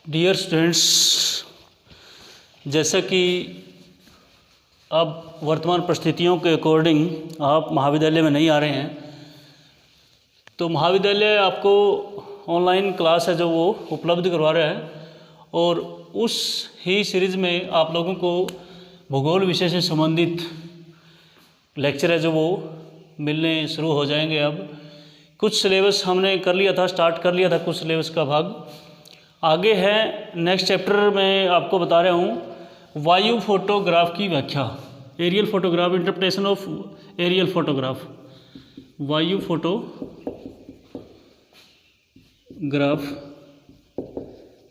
Dear students, जैसा कि अब वर्तमान परिस्थितियों के अकॉर्डिंग आप महाविद्यालय में नहीं आ रहे हैं, तो महाविद्यालय आपको ऑनलाइन क्लास है जो वो उपलब्ध करवा रहा है और उस ही सीरीज़ में आप लोगों को भूगोल विषय से संबंधित लेक्चर है जो वो मिलने शुरू हो जाएंगे। अब कुछ सिलेबस हमने कर लिया था, स्टार्ट कर लिया था, कुछ सिलेबस का भाग आगे है। नेक्स्ट चैप्टर में आपको बता रहा हूँ वायु फोटोग्राफ की व्याख्या, aerial photograph, interpretation of aerial photograph, वायु फोटोग्राफ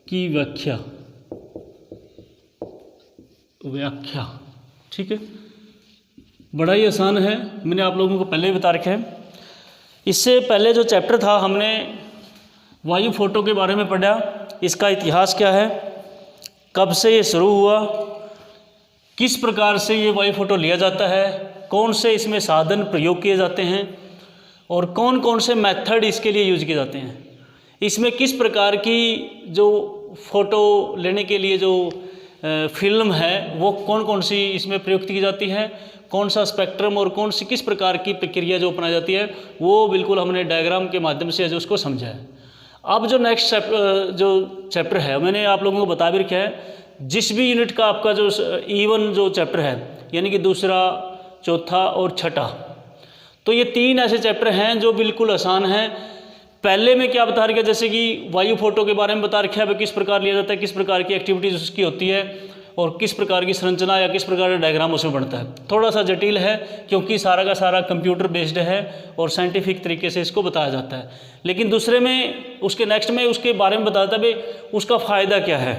की व्याख्या। ठीक है, बड़ा ही आसान है, मैंने आप लोगों को पहले ही बता रखा है। इससे पहले जो चैप्टर था हमने वायु फोटो के बारे में पढ़ा, इसका इतिहास क्या है, कब से ये शुरू हुआ, किस प्रकार से ये वायु फोटो लिया जाता है, कौन से इसमें साधन प्रयोग किए जाते हैं और कौन कौन से मेथड इसके लिए यूज किए जाते हैं। इसमें किस प्रकार की जो फ़ोटो लेने के लिए जो फिल्म है वो कौन कौन सी इसमें प्रयुक्त की जाती है, कौन सा स्पेक्ट्रम और कौन सी किस प्रकार की प्रक्रिया जो अपनाई जाती है, वो बिल्कुल हमने डायग्राम के माध्यम से जो उसको समझा है। अब जो नेक्स्ट चैप्टर है मैंने आप लोगों को बता भी रखा है, जिस भी यूनिट का आपका जो E1 जो चैप्टर है, यानी कि दूसरा, चौथा और छठा, तो ये तीन ऐसे चैप्टर हैं जो बिल्कुल आसान हैं। पहले में क्या बता रखा है, जैसे कि वायु फोटो के बारे में बता रखा है, किस प्रकार लिया जाता है, किस प्रकार की एक्टिविटीज़ उसकी होती है और किस प्रकार की संरचना या किस प्रकार का डायग्राम उसमें बनता है। थोड़ा सा जटिल है क्योंकि सारा का सारा कंप्यूटर बेस्ड है और साइंटिफिक तरीके से इसको बताया जाता है। लेकिन दूसरे में, उसके नेक्स्ट में उसके बारे में बताता है भाई उसका फ़ायदा क्या है,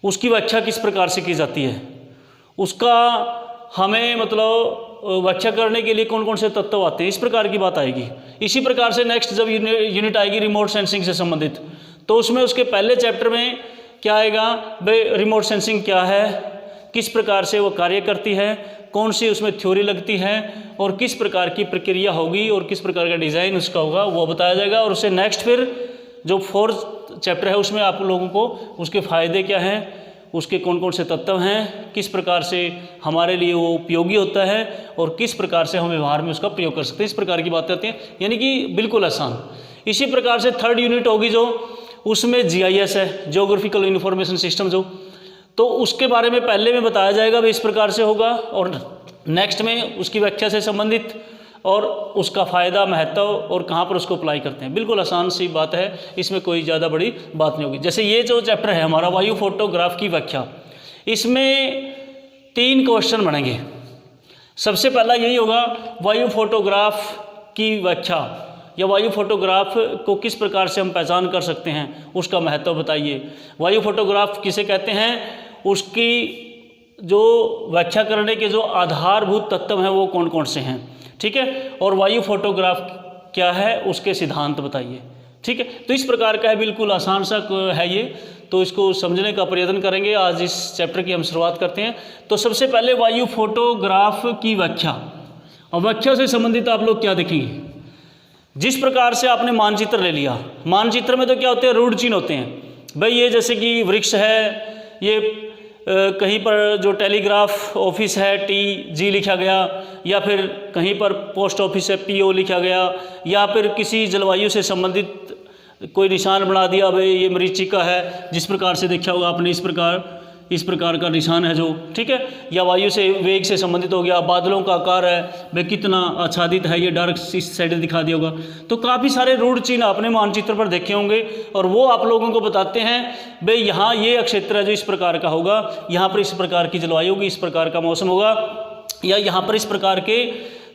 उसकी व्याख्या किस प्रकार से की जाती है, उसका हमें मतलब व्याख्या करने के लिए कौन कौन से तत्व आते हैं, इस प्रकार की बात आएगी। इसी प्रकार से नेक्स्ट जब यूनिट आएगी रिमोट सेंसिंग से संबंधित, तो उसमें उसके पहले चैप्टर में क्या आएगा भाई, रिमोट सेंसिंग क्या है, किस प्रकार से वो कार्य करती है, कौन सी उसमें थ्योरी लगती है और किस प्रकार की प्रक्रिया होगी और किस प्रकार का डिज़ाइन उसका होगा, वो बताया जाएगा। और उससे नेक्स्ट फिर जो फोर्थ चैप्टर है उसमें आप लोगों को उसके फ़ायदे क्या हैं, उसके कौन कौन से तत्व हैं, किस प्रकार से हमारे लिए वो उपयोगी होता है और किस प्रकार से हम व्यवहार में उसका प्रयोग कर सकते हैं, इस प्रकार की बातें आती हैं, यानी कि बिल्कुल आसान। इसी प्रकार से थर्ड यूनिट होगी जो, उसमें GIS है, जियोग्राफिकल इंफॉर्मेशन सिस्टम जो, तो उसके बारे में पहले में बताया जाएगा भाई इस प्रकार से होगा, और नेक्स्ट में उसकी व्याख्या से संबंधित और उसका फ़ायदा, महत्व और कहाँ पर उसको अप्लाई करते हैं। बिल्कुल आसान सी बात है, इसमें कोई ज़्यादा बड़ी बात नहीं होगी। जैसे ये जो चैप्टर है हमारा वायु फोटोग्राफ की व्याख्या, इसमें 3 क्वेश्चन बनेंगे। सबसे पहला यही होगा, वायु फोटोग्राफ की व्याख्या या वायु फोटोग्राफ को किस प्रकार से हम पहचान कर सकते हैं, उसका महत्व बताइए। वायु फोटोग्राफ किसे कहते हैं, उसकी जो व्याख्या करने के जो आधारभूत तत्व हैं वो कौन कौन से हैं, ठीक है, और वायु फोटोग्राफ क्या है उसके सिद्धांत बताइए। ठीक है, तो इस प्रकार का है, बिल्कुल आसान सा है ये, तो इसको समझने का प्रयत्न करेंगे। आज इस चैप्टर की हम शुरुआत करते हैं। तो सबसे पहले वायु फोटोग्राफ की व्याख्या, और व्याख्या से संबंधित आप लोग क्या देखेंगे, जिस प्रकार से आपने मानचित्र ले लिया, मानचित्र में तो क्या होते हैं, रूढ़ चिन्ह होते हैं भाई। ये जैसे कि वृक्ष है, ये कहीं पर जो टेलीग्राफ ऑफिस है TG लिखा गया, या फिर कहीं पर पोस्ट ऑफिस है PO लिखा गया, या फिर किसी जलवायु से संबंधित कोई निशान बना दिया भाई ये मरीचिका है, जिस प्रकार से देखा होगा आपने, इस प्रकार का निशान है जो, ठीक है, या वायु से वेग से संबंधित हो गया, बादलों का आकार है भाई कितना आच्छादित है, ये डार्क इस साइड दिखा दिया होगा। तो काफ़ी सारे रूढ़ चिन्ह आपने मानचित्र पर देखे होंगे और वो आप लोगों को बताते हैं भाई यहाँ ये क्षेत्र है जो इस प्रकार का होगा, यहाँ पर इस प्रकार की जलवायु होगी, इस प्रकार का मौसम होगा, या यहाँ पर इस प्रकार के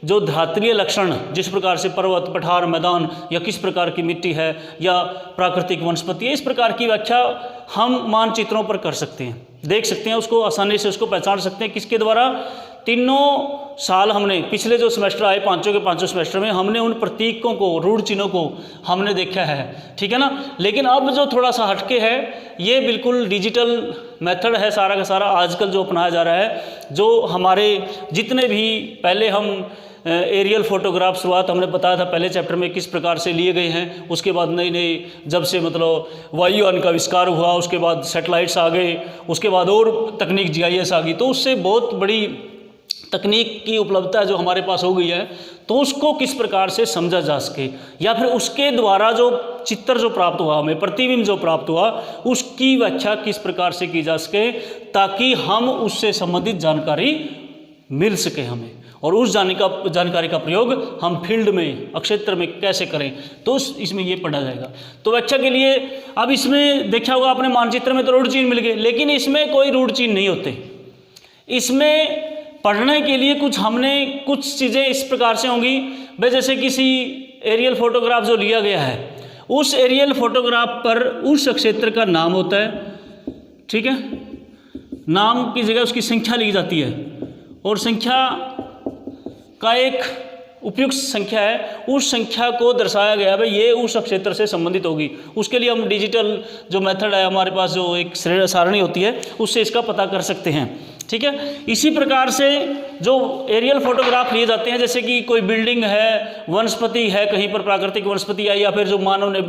जो धात्रीय लक्षण, जिस प्रकार से पर्वत, पठार, मैदान, या किस प्रकार की मिट्टी है, या प्राकृतिक वनस्पति है, इस प्रकार की व्याख्या हम मानचित्रों पर कर सकते हैं, देख सकते हैं, उसको आसानी से उसको पहचान सकते हैं। किसके द्वारा, तीनों साल हमने, पिछले जो सेमेस्टर आए, पांचों के पांचों सेमेस्टर में हमने उन प्रतीकों को, रूढ़ चिन्हों को हमने देखा है, ठीक है ना। लेकिन अब जो थोड़ा सा हटके है, ये बिल्कुल डिजिटल मेथड है सारा का सारा आजकल जो अपनाया जा रहा है। जो हमारे जितने भी पहले हम एरियल फोटोग्राफ शुरुआत हमने बताया था पहले चैप्टर में किस प्रकार से लिए गए हैं। उसके बाद नई नई जब से मतलब वायुयान का आविष्कार हुआ, उसके बाद सैटेलाइट्स आ गए, उसके बाद और तकनीक GIS आ गई, तो उससे बहुत बड़ी तकनीक की उपलब्धता जो हमारे पास हो गई है, तो उसको किस प्रकार से समझा जा सके, या फिर उसके द्वारा जो चित्र जो प्राप्त हुआ, हमें प्रतिबिंब जो प्राप्त हुआ, उसकी व्याख्या किस प्रकार से की जा सके ताकि हम उससे संबंधित जानकारी मिल सके हमें, और उस जानकारी का प्रयोग हम फील्ड में, क्षेत्र में कैसे करें, तो इसमें ये पढ़ा जाएगा। तो व्याख्या के लिए अब इसमें देखा होगा आपने, मानचित्र में तो रूट चिन्ह मिल गए, लेकिन इसमें कोई रूट चिन्ह नहीं होते। इसमें पढ़ने के लिए कुछ चीज़ें इस प्रकार से होंगी भाई, जैसे किसी एरियल फोटोग्राफ जो लिया गया है, उस एरियल फोटोग्राफ पर उस क्षेत्र का नाम होता है, ठीक है, नाम की जगह उसकी संख्या लिखी जाती है, और संख्या का एक उपयुक्त संख्या है, उस संख्या को दर्शाया गया भाई ये उस क्षेत्र से संबंधित होगी। उसके लिए हम डिजिटल जो मेथड है हमारे पास, जो एक सारणी होती है, उससे इसका पता कर सकते हैं, ठीक है। इसी प्रकार से जो एरियल फोटोग्राफ लिए जाते हैं, जैसे कि कोई बिल्डिंग है, वनस्पति है, कहीं पर प्राकृतिक वनस्पति है, या फिर जो मानव ने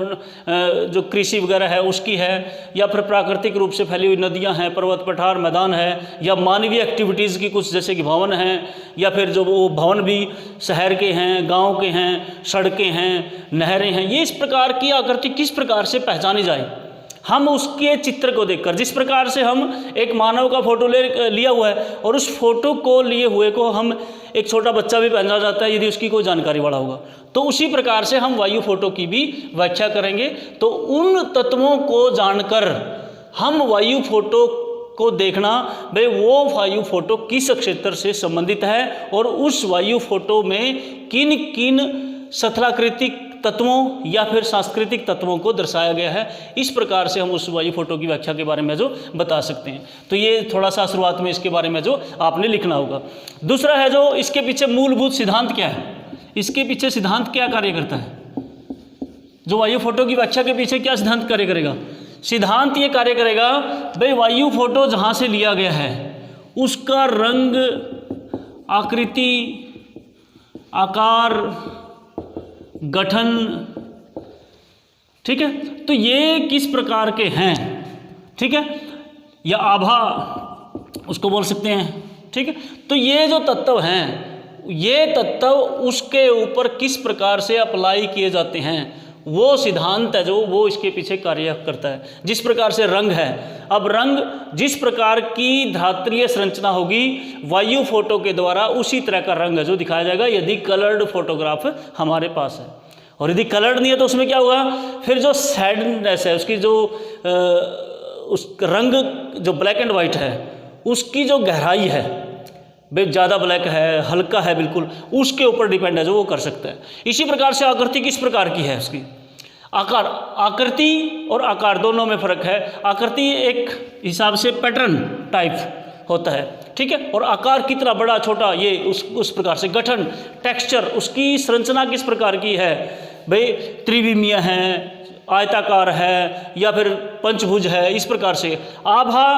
जो कृषि वगैरह है उसकी है, या फिर प्राकृतिक रूप से फैली हुई नदियां हैं, पर्वत पठार मैदान है, या मानवीय एक्टिविटीज़ की कुछ जैसे कि भवन हैं, या फिर जो वो भवन भी शहर के हैं, गाँव के हैं, सड़कें हैं, नहरें हैं, ये इस प्रकार की आकृति किस प्रकार से पहचानी जाए, हम उसके चित्र को देखकर, जिस प्रकार से हम एक मानव का फोटो लिया हुआ है और उस फोटो को लिए हुए को हम एक छोटा बच्चा भी पहचान जाता है यदि उसकी कोई जानकारी वाला होगा, तो उसी प्रकार से हम वायु फोटो की भी व्याख्या करेंगे। तो उन तत्वों को जानकर हम वायु फोटो को देखना भाई वो वायु फोटो किस क्षेत्र से संबंधित है, और उस वायु फोटो में किन किन स्थलाकृतिक तत्वों या फिर सांस्कृतिक तत्वों को दर्शाया गया है, इस प्रकार से हम उस वायु फोटो की व्याख्या के बारे में जो बता सकते हैं। तो ये थोड़ा सा शुरुआत में इसके बारे में जो आपने लिखना होगा। दूसरा है जो इसके पीछे मूलभूत सिद्धांत क्या है, इसके पीछे सिद्धांत क्या कार्य करता है, जो वायु फोटो की व्याख्या के पीछे क्या सिद्धांत कार्य करेगा। सिद्धांत ये कार्य करेगा भाई वायु फोटो जहाँ से लिया गया है उसका रंग, आकृति, आकार, गठन, ठीक है, तो ये किस प्रकार के हैं, ठीक है, या आभा उसको बोल सकते हैं, ठीक है। तो ये जो तत्व हैं, ये तत्व उसके ऊपर किस प्रकार से अप्लाई किए जाते हैं, वो सिद्धांत है जो वो इसके पीछे कार्य करता है। जिस प्रकार से रंग है, अब रंग जिस प्रकार की धात्रीय संरचना होगी वायु फोटो के द्वारा उसी तरह का रंग है जो दिखाया जाएगा यदि कलर्ड फोटोग्राफ हमारे पास है। और यदि कलर्ड नहीं है तो उसमें क्या होगा, फिर जो सैडनेस है उसकी जो उस रंग जो ब्लैक एंड वाइट है उसकी जो गहराई है, भाई ज़्यादा ब्लैक है, हल्का है, बिल्कुल उसके ऊपर डिपेंड है जो वो कर सकता है। इसी प्रकार से आकृति किस प्रकार की है, उसकी आकार, आकृति और आकार दोनों में फर्क है। आकृति एक हिसाब से पैटर्न टाइप होता है, ठीक है, और आकार कितना बड़ा छोटा ये उस प्रकार से। गठन, टेक्सचर, उसकी संरचना किस प्रकार की है, भाई त्रिविमीय है, आयताकार है, या फिर पंचभुज है, इस प्रकार से। आभा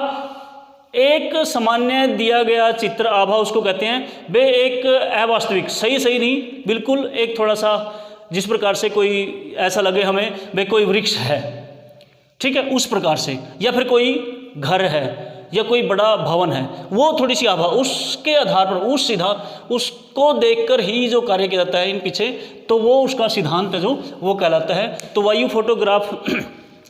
एक सामान्य दिया गया चित्र, आभा उसको कहते हैं, वे एक अवास्तविक, सही नहीं, बिल्कुल एक थोड़ा सा जिस प्रकार से कोई ऐसा लगे हमें वे कोई वृक्ष है, ठीक है, उस प्रकार से, या फिर कोई घर है या कोई बड़ा भवन है, वो थोड़ी सी आभा, उसके आधार पर उस सीधा उसको देखकर ही जो कार्य किया जाता है इन पीछे, तो वो उसका सिद्धांत है जो वो कहलाता है। तो वायु फोटोग्राफ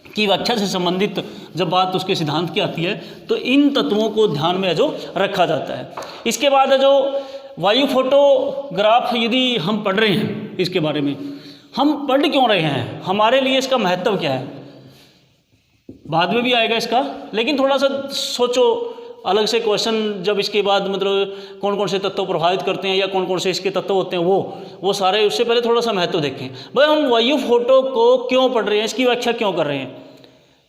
की व्याख्या से संबंधित जब बात उसके सिद्धांत की आती है तो इन तत्वों को ध्यान में जो रखा जाता है। इसके बाद है जो वायु फोटोग्राफ, यदि हम पढ़ रहे हैं इसके बारे में, हम पढ़ क्यों रहे हैं, हमारे लिए इसका महत्व क्या है, बाद में भी आएगा इसका, लेकिन थोड़ा सा सोचो अलग से क्वेश्चन जब इसके बाद मतलब कौन कौन से तत्व प्रभावित करते हैं या कौन कौन से इसके तत्व होते हैं वो सारे, उससे पहले थोड़ा सा महत्व देखें। भाई हम वायु फोटो को क्यों पढ़ रहे हैं, इसकी व्याख्या क्यों कर रहे हैं,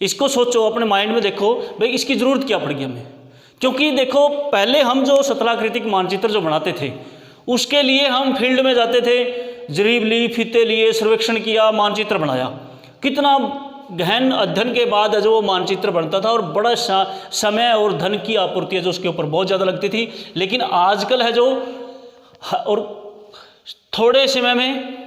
इसको सोचो, अपने माइंड में देखो भाई इसकी ज़रूरत क्या पड़ गई हमें। क्योंकि देखो पहले हम जो स्थलाकृतिक मानचित्र जो बनाते थे उसके लिए हम फील्ड में जाते थे, जरीब ली, फीते लिए, सर्वेक्षण किया, मानचित्र बनाया, कितना गहन अध्ययन के बाद जो वो मानचित्र बनता था और बड़ा समय और धन की आपूर्ति है जो उसके ऊपर बहुत ज़्यादा लगती थी। लेकिन आजकल है जो, और थोड़े समय में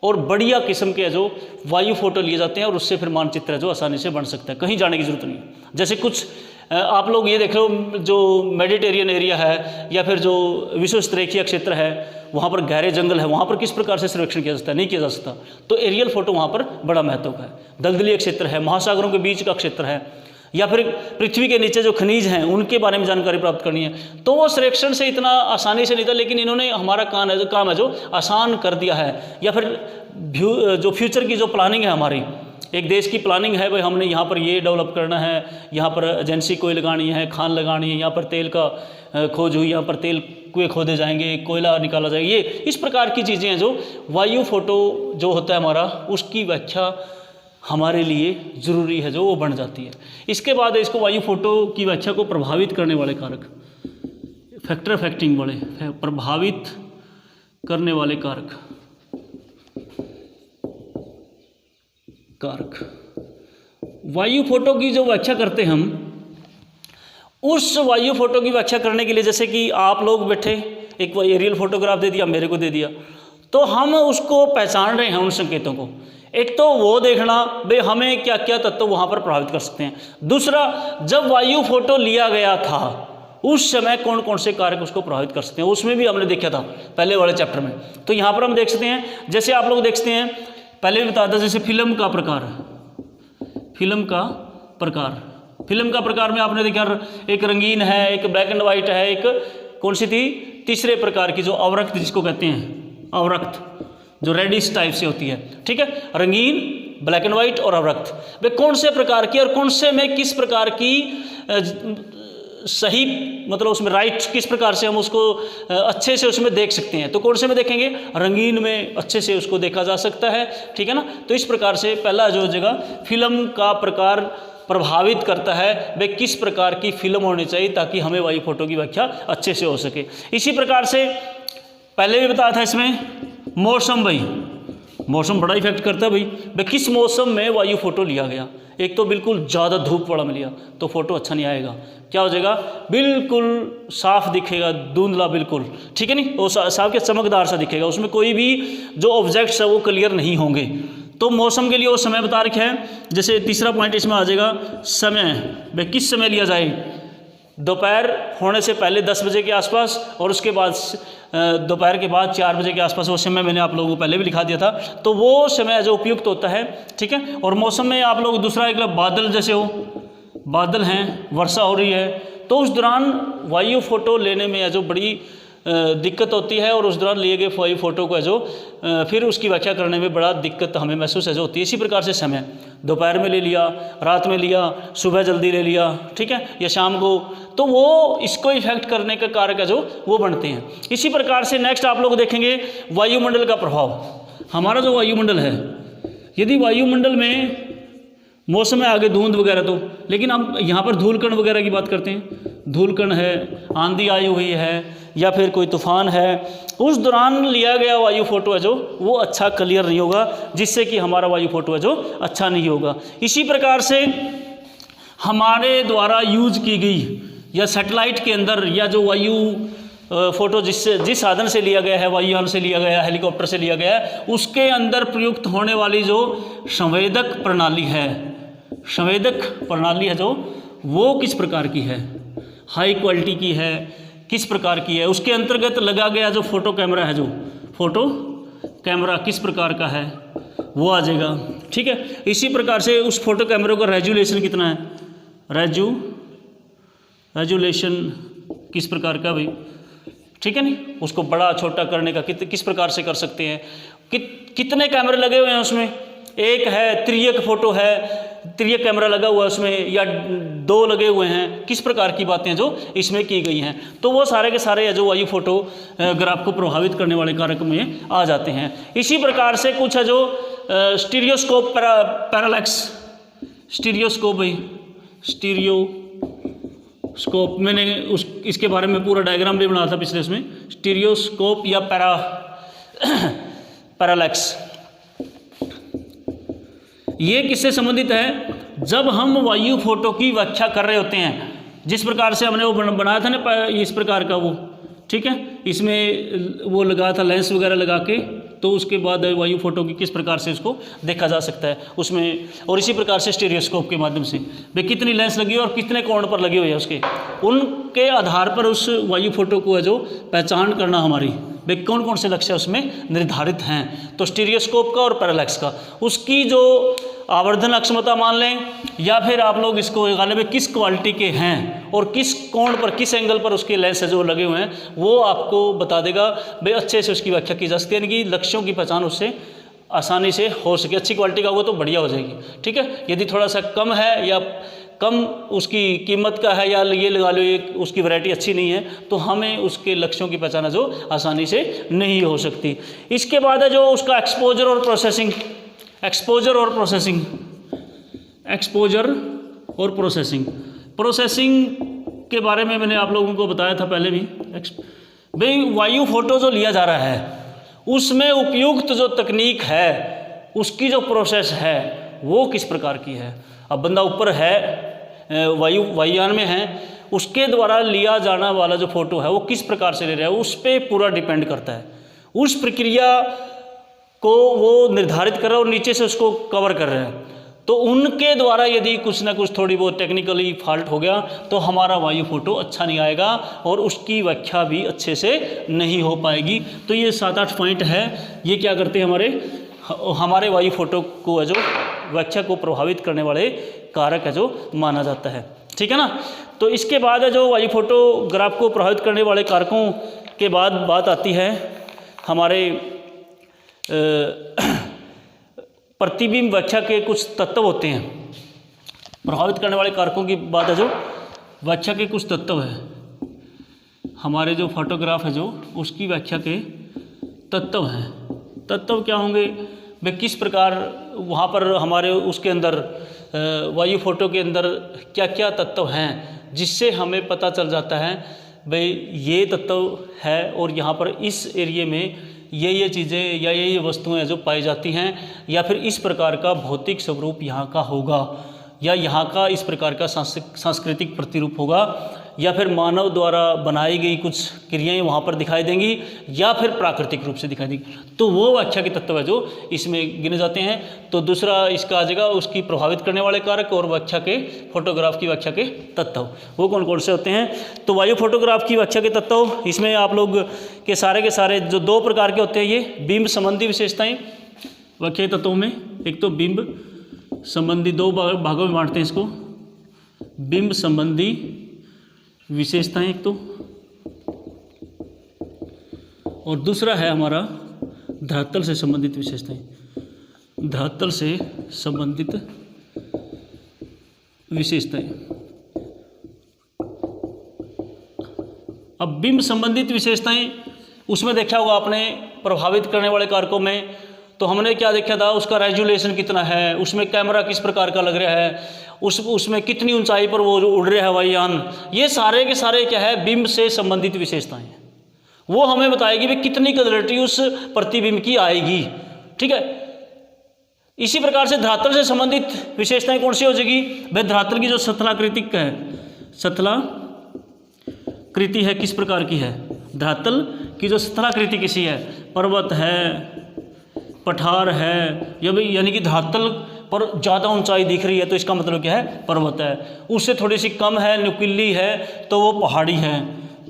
और बढ़िया किस्म के जो वायु फोटो लिए जाते हैं और उससे फिर मानचित्र है जो आसानी से बन सकता है, कहीं जाने की जरूरत नहीं। जैसे कुछ आप लोग ये देख लो, जो मेडिटेरियन एरिया है या फिर जो विश्वस्तरेखीय क्षेत्र है, वहाँ पर गहरे जंगल है, वहाँ पर किस प्रकार से सर्वेक्षण किया जा सकता है, नहीं किया जा सकता। तो एरियल फोटो वहाँ पर बड़ा महत्व का है। दलदलीय क्षेत्र है, महासागरों के बीच का क्षेत्र है, या फिर पृथ्वी के नीचे जो खनिज हैं उनके बारे में जानकारी प्राप्त करनी है, तो वो सर्वेक्षण से इतना आसानी से नहीं था, लेकिन इन्होंने हमारा काम है जो आसान कर दिया है। या फिर जो फ्यूचर की जो प्लानिंग है, हमारी एक देश की प्लानिंग है, भाई हमने यहाँ पर ये डेवलप करना है, यहाँ पर एजेंसी कोई लगानी है, खान लगानी है, यहाँ पर तेल का खोज हुई, यहाँ पर तेल कुएं खोदे जाएंगे, कोयला निकाला जाएगा, ये इस प्रकार की चीज़ें हैं जो वायु फोटो जो होता है हमारा, उसकी व्याख्या हमारे लिए ज़रूरी है जो वो बन जाती है। इसके बाद इसको वायु फोटो की व्याख्या को प्रभावित करने वाले कारक, फैक्टर अफेक्टिंग वाले, प्रभावित करने वाले कारक वायु फोटो की जो व्याख्या करते हैं हम, उस वायु फोटो की व्याख्या करने के लिए, जैसे कि आप लोग बैठे एक एरियल फोटोग्राफ दे दिया, मेरे को दे दिया, तो हम उसको पहचान रहे हैं उन संकेतों को। एक तो वो देखना भाई हमें क्या क्या तत्व वहाँ पर प्रभावित कर सकते हैं। दूसरा, जब वायु फोटो लिया गया था उस समय कौन कौन से कारक उसको प्रभावित कर सकते हैं, उसमें भी हमने देखा था पहले वाले चैप्टर में। तो यहाँ पर हम देख सकते हैं, जैसे आप लोग देख सकते हैं, पहले भी बताया था, जैसे फिल्म का प्रकार में आपने देखा एक रंगीन है, एक ब्लैक एंड वाइट है, एक कौन सी थी, तीसरे प्रकार की जो अवरक्त जिसको कहते हैं, अवरक्त जो रेडिश टाइप से होती है, ठीक है, रंगीन, ब्लैक एंड वाइट और अवरक्त। वे कौन से प्रकार की और कौन से में किस प्रकार की सही, मतलब उसमें राइट किस प्रकार से हम उसको अच्छे से उसमें देख सकते हैं। तो कौन से में देखेंगे, रंगीन में अच्छे से उसको देखा जा सकता है, ठीक है ना। तो इस प्रकार से पहला जो जगह फिल्म का प्रकार प्रभावित करता है, वे किस प्रकार की फिल्म होनी चाहिए ताकि हमें वायु फोटो की व्याख्या अच्छे से हो सके। इसी प्रकार से पहले भी बताया था इसमें मौसम, भाई मौसम बड़ा इफेक्ट करता है भाई किस मौसम में वायु फोटो लिया गया। एक तो बिल्कुल ज़्यादा धूप वाला में लिया तो फोटो अच्छा नहीं आएगा, क्या हो जाएगा, बिल्कुल साफ दिखेगा, धुंधला बिल्कुल, ठीक है नहीं, वो साफ के चमकदार सा दिखेगा, उसमें कोई भी जो ऑब्जेक्ट्स है वो क्लियर नहीं होंगे। तो मौसम के लिए वो समय बता रखे है। जैसे तीसरा पॉइंट इसमें आ जाएगा समय, भाई किस समय लिया जाए, दोपहर होने से पहले 10 बजे के आसपास और उसके बाद दोपहर के बाद 4 बजे के आसपास, वो समय मैंने आप लोगों को पहले भी लिखा दिया था। तो वो समय जो उपयुक्त होता है, ठीक है। और मौसम में आप लोग दूसरा एक बादल, जैसे हो बादल हैं, वर्षा हो रही है, तो उस दौरान वायु फोटो लेने में जो बड़ी दिक्कत होती है, और उस दौरान लिए गए वायु फोटो को जो फिर उसकी व्याख्या करने में बड़ा दिक्कत हमें महसूस है जो होती है। इसी प्रकार से समय दोपहर में ले लिया, रात में लिया, सुबह जल्दी ले लिया, ठीक है, या शाम को, तो वो इसको इफेक्ट करने का कारक है जो वो बनते हैं। इसी प्रकार से नेक्स्ट आप लोग देखेंगे वायुमंडल का प्रभाव। हमारा जो वायुमंडल है, यदि वायुमंडल में मौसम है आगे धुंध वगैरह, तो लेकिन हम यहाँ पर धूलकण वगैरह की बात करते हैं, धूलकण है, आंधी आई हुई है, या फिर कोई तूफान है, उस दौरान लिया गया वायु फोटो है जो वो अच्छा क्लियर नहीं होगा, जिससे कि हमारा वायु फोटो है जो अच्छा नहीं होगा। इसी प्रकार से हमारे द्वारा यूज की गई या सैटेलाइट के अंदर या जो वायु फोटो जिस साधन से लिया गया है, वायुयान से लिया गया है, हेलीकॉप्टर से लिया गया है, उसके अंदर प्रयुक्त होने वाली जो संवेदक प्रणाली है, संवेदक प्रणाली है जो वो किस प्रकार की है, हाई क्वालिटी की है, किस प्रकार की है, उसके अंतर्गत लगा गया जो फोटो कैमरा है, जो फोटो कैमरा किस प्रकार का है वो आ जाएगा, ठीक है। इसी प्रकार से उस फोटो कैमरे का रेजुलेशन कितना है, रेजुलेशन किस प्रकार का भाई, ठीक है नहीं, उसको बड़ा छोटा करने का किस प्रकार से कर सकते हैं, कितने कैमरे लगे हुए हैं उसमें, एक है त्रियक फोटो है, त्रियक कैमरा लगा हुआ है उसमें, या 2 लगे हुए हैं, किस प्रकार की बातें जो इसमें की गई हैं। तो वो सारे के सारे जो वायु फोटोग्राफ को प्रभावित करने वाले कारक में आ जाते हैं। इसी प्रकार से कुछ है जो स्टीरियोस्कोप, पैरालैक्स, स्टीरियोस्कोप भाई, स्टीरियोस्कोप मैंने इसके बारे में पूरा डायग्राम भी बनाया था पिछले इसमें, स्टीरियोस्कोप या पैरालैक्स, ये किससे संबंधित है, जब हम वायु फोटो की व्याख्या कर रहे होते हैं, जिस प्रकार से हमने वो बनाया था ना इस प्रकार का वो, ठीक है, इसमें वो लगा था लेंस वगैरह लगा के, तो उसके बाद वायु फोटो की किस प्रकार से इसको देखा जा सकता है उसमें, और इसी प्रकार से स्टीरियोस्कोप के माध्यम से भाई कितनी लेंस लगी है और कितने कोण पर लगी हुई है उसके, उनके आधार पर उस वायु फोटो को है जो पहचान करना हमारी भाई कौन कौन से लक्ष्य उसमें निर्धारित हैं। तो स्टीरियोस्कोप का और पैरालैक्स का उसकी जो आवर्धन अक्षमता मान लें, या फिर आप लोग इसको निकालें भाई किस क्वालिटी के हैं और किस कोण पर किस एंगल पर उसके लेंस है जो लगे हुए हैं, वो आपको बता देगा भाई, अच्छे से उसकी व्याख्या की जा सकती है, यानी कि लक्ष्यों की पहचान उससे आसानी से हो सके। अच्छी क्वालिटी का होगा तो बढ़िया हो जाएगी, ठीक है। यदि थोड़ा सा कम है या कम उसकी कीमत का है, या ये लगा लो ये उसकी वैरायटी अच्छी नहीं है, तो हमें उसके लक्ष्यों की पहचान जो आसानी से नहीं हो सकती। इसके बाद है जो उसका एक्सपोजर और प्रोसेसिंग, एक्सपोजर और प्रोसेसिंग, एक्सपोजर और प्रोसेसिंग। प्रोसेसिंग के बारे में मैंने आप लोगों को बताया था पहले भी। भाई वायु फोटो जो लिया जा रहा है उसमें उपयुक्त जो तकनीक है उसकी जो प्रोसेस है वो किस प्रकार की है। अब बंदा ऊपर है वायुयान में है, उसके द्वारा लिया जाना वाला जो फोटो है वो किस प्रकार से ले रहा है उस पर पूरा डिपेंड करता है। उस प्रक्रिया को वो निर्धारित कर रहा है और नीचे से उसको कवर कर रहे हैं, तो उनके द्वारा यदि कुछ ना कुछ थोड़ी बहुत टेक्निकली फॉल्ट हो गया तो हमारा वायु फोटो अच्छा नहीं आएगा और उसकी व्याख्या भी अच्छे से नहीं हो पाएगी। तो ये 7-8 पॉइंट है, ये क्या करते हैं हमारे वायु फोटो को है जो व्याख्या को प्रभावित करने वाले कारक है जो माना जाता है, ठीक है ना। तो इसके बाद है जो वायु फोटोग्राफ को प्रभावित करने वाले कारकों के बाद बात आती है हमारे प्रतिबिंब व्याख्या के कुछ तत्व होते हैं। प्रभावित करने वाले कारकों की बात है जो व्याख्या के कुछ तत्व है, हमारे जो फोटोग्राफ है जो उसकी व्याख्या के तत्व हैं। तत्व क्या होंगे भाई, किस प्रकार वहाँ पर हमारे उसके अंदर वायु फोटो के अंदर क्या क्या तत्व हैं जिससे हमें पता चल जाता है भाई ये तत्व है और यहाँ पर इस एरिए में ये चीज़ें या ये वस्तुएं जो पाई जाती हैं, या फिर इस प्रकार का भौतिक स्वरूप यहाँ का होगा, या यहाँ का इस प्रकार का सांस्कृतिक प्रतिरूप होगा, या फिर मानव द्वारा बनाई गई कुछ क्रियाएं वहाँ पर दिखाई देंगी, या फिर प्राकृतिक रूप से दिखाई देंगी। तो वो व्याख्या के तत्व है जो इसमें गिने जाते हैं। तो दूसरा इसका आ जाएगा उसकी प्रभावित करने वाले कारक और व्याख्या के फोटोग्राफ की व्याख्या के तत्व, वो कौन कौन से होते हैं। तो वायु फोटोग्राफ की व्याख्या के तत्व इसमें आप लोग के सारे जो 2 प्रकार के होते हैं, ये बिंब संबंधी विशेषताएँ व्याख्या के तत्वों में। एक तो बिंब संबंधी, 2 भागों में बांटते हैं इसको, बिंब संबंधी विशेषताएं एक तो, और दूसरा है हमारा धरातल से संबंधित विशेषताएं, धरातल से संबंधित विशेषताएं। अब बिंब संबंधित विशेषताएं उसमें देखा होगा आपने प्रभावित करने वाले कारकों में, तो हमने क्या देखा था, उसका रेजोल्यूशन कितना है, उसमें कैमरा किस प्रकार का लग रहा है, उसमें कितनी ऊंचाई पर वो उड़ रहा है हवाईयान, ये सारे के सारे क्या है बिंब से संबंधित विशेषताएं हैं। वो हमें बताएगी भी कितनी क्लैरिटी उस प्रतिबिंब की आएगी, ठीक है। इसी प्रकार से धरातल से संबंधित विशेषताएं कौन सी हो जाएगी भाई, धरातल की जो सतलाकृतिक है, सतलाकृति है किस प्रकार की है, धरातल की जो सतलाकृति किसी है, पर्वत है, पठार है, यानी कि धरातल पर ज़्यादा ऊंचाई दिख रही है तो इसका मतलब क्या है पर्वत है, उससे थोड़ी सी कम है नुकीली है तो वो पहाड़ी है,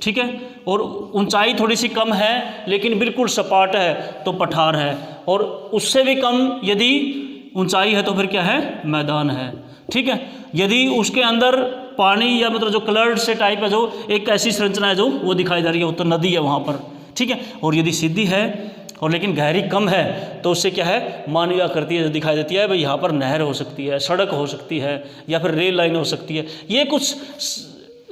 ठीक है। और ऊंचाई थोड़ी सी कम है लेकिन बिल्कुल सपाट है तो पठार है, और उससे भी कम यदि ऊंचाई है तो फिर क्या है मैदान है, ठीक है। यदि उसके अंदर पानी या मतलब जो कलर्ड से टाइप है जो एक ऐसी संरचना है जो वो दिखाई जा रही है, वो तो नदी है वहाँ पर, ठीक है। और यदि सीधी है और लेकिन गहरी कम है तो उससे क्या है मानवीय आकृति जो दिखाई देती है भाई, यहाँ पर नहर हो सकती है, सड़क हो सकती है, या फिर रेल लाइन हो सकती है। ये कुछ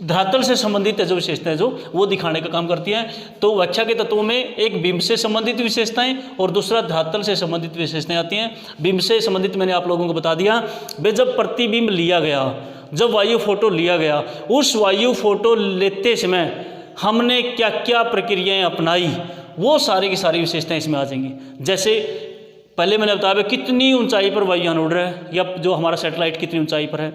धरातल से संबंधित जो विशेषताएं जो वो दिखाने का काम करती हैं। तो व्याख्या के तत्वों में एक बिंब से संबंधित विशेषताएं और दूसरा धरातल से संबंधित विशेषताएं आती हैं। बिंब से संबंधित मैंने आप लोगों को बता दिया भाई, जब प्रतिबिंब लिया गया, जब वायु फोटो लिया गया, उस वायु फोटो लेते समय हमने क्या क्या प्रक्रियाएं अपनाई, वो सारी की सारी विशेषताएं इसमें आ जाएंगी। जैसे पहले मैंने बताया कितनी ऊंचाई पर वायुयान उड़ रहा है, या जो हमारा सैटेलाइट कितनी ऊंचाई पर है,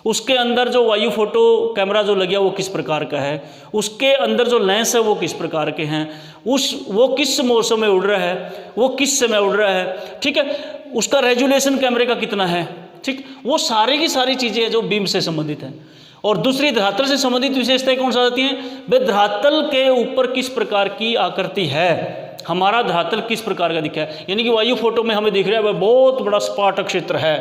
उसके अंदर जो वायु फोटो कैमरा जो लग गया वो किस प्रकार का है, उसके अंदर जो लेंस है वो किस प्रकार के हैं, वो किस मौसम में उड़ रहा है, वो किस समय उड़ रहा है, ठीक है, उसका रेजुलेशन कैमरे का कितना है, ठीक, वो सारी की सारी चीज़ें हैं जो बीम से संबंधित हैं। और दूसरी धरातल से संबंधित विशेषताएं कौन सा आती हैं, वे धरातल के ऊपर किस प्रकार की आकृति है, हमारा धरातल किस प्रकार का दिखा है। यानी कि वायु फोटो में हमें दिख रहा है वह बहुत बड़ा सपाट क्षेत्र है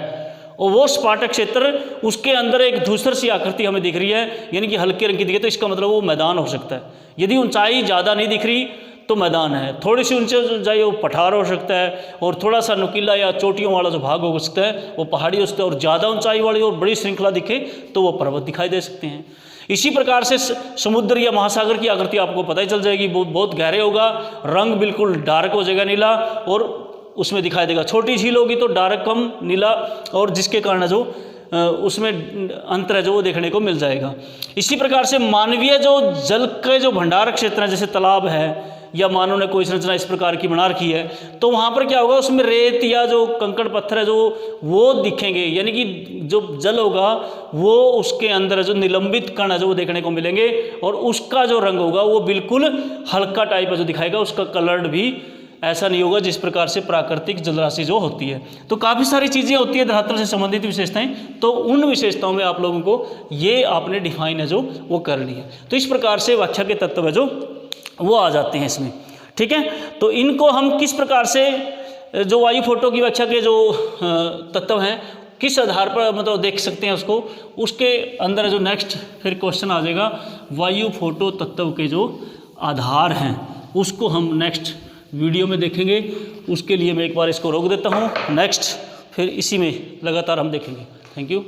और वो सपाट क्षेत्र उसके अंदर एक धूसर सी आकृति हमें दिख रही है, यानी कि हल्के रंग की दिखे, तो इसका मतलब वो मैदान हो सकता है। यदि ऊंचाई ज़्यादा नहीं दिख रही तो मैदान है, थोड़ी सी ऊंचाई वो पठार हो सकता है, और थोड़ा सा नुकीला या चोटियों वाला जो भाग हो सकता है वो पहाड़ी हो सकता है, और ज़्यादा ऊंचाई वाली और बड़ी श्रृंखला दिखे तो वो पर्वत दिखाई दे सकते हैं। इसी प्रकार से समुद्र या महासागर की आकृति आपको पता ही चल जाएगी, बहुत गहरे होगा, रंग बिल्कुल डार्क हो जाएगा नीला, और उसमें दिखाई देगा। छोटी झील होगी तो डार्क कम नीला, और जिसके कारण जो उसमें अंतर है जो वो देखने को मिल जाएगा। इसी प्रकार से मानवीय जो जल के जो भंडार क्षेत्र हैं, जैसे तालाब है या मानव ने कोई संरचना इस प्रकार की बना रखी है, तो वहाँ पर क्या होगा, उसमें रेत या जो कंकड़ पत्थर है जो वो दिखेंगे, यानी कि जो जल होगा वो उसके अंदर जो निलंबित कण है जो वो देखने को मिलेंगे, और उसका जो रंग होगा वो बिल्कुल हल्का टाइप है जो दिखाएगा, उसका कलर भी ऐसा नहीं होगा जिस प्रकार से प्राकृतिक जलराशि जो होती है। तो काफ़ी सारी चीज़ें होती है धरातल से संबंधित विशेषताएं, तो उन विशेषताओं में आप लोगों को ये आपने डिफाइन है जो वो कर ली है। तो इस प्रकार से व्याख्या के तत्व है जो वो आ जाते हैं इसमें, ठीक है। तो इनको हम किस प्रकार से जो वायु फोटो की व्याख्या के जो तत्व हैं किस आधार पर मतलब देख सकते हैं उसको, उसके अंदर जो नेक्स्ट फिर क्वेश्चन आ जाएगा, वायु फोटो तत्व के जो आधार हैं उसको हम नेक्स्ट वीडियो में देखेंगे। उसके लिए मैं एक बार इसको रोक देता हूँ, नेक्स्ट फिर इसी में लगातार हम देखेंगे। Thank you.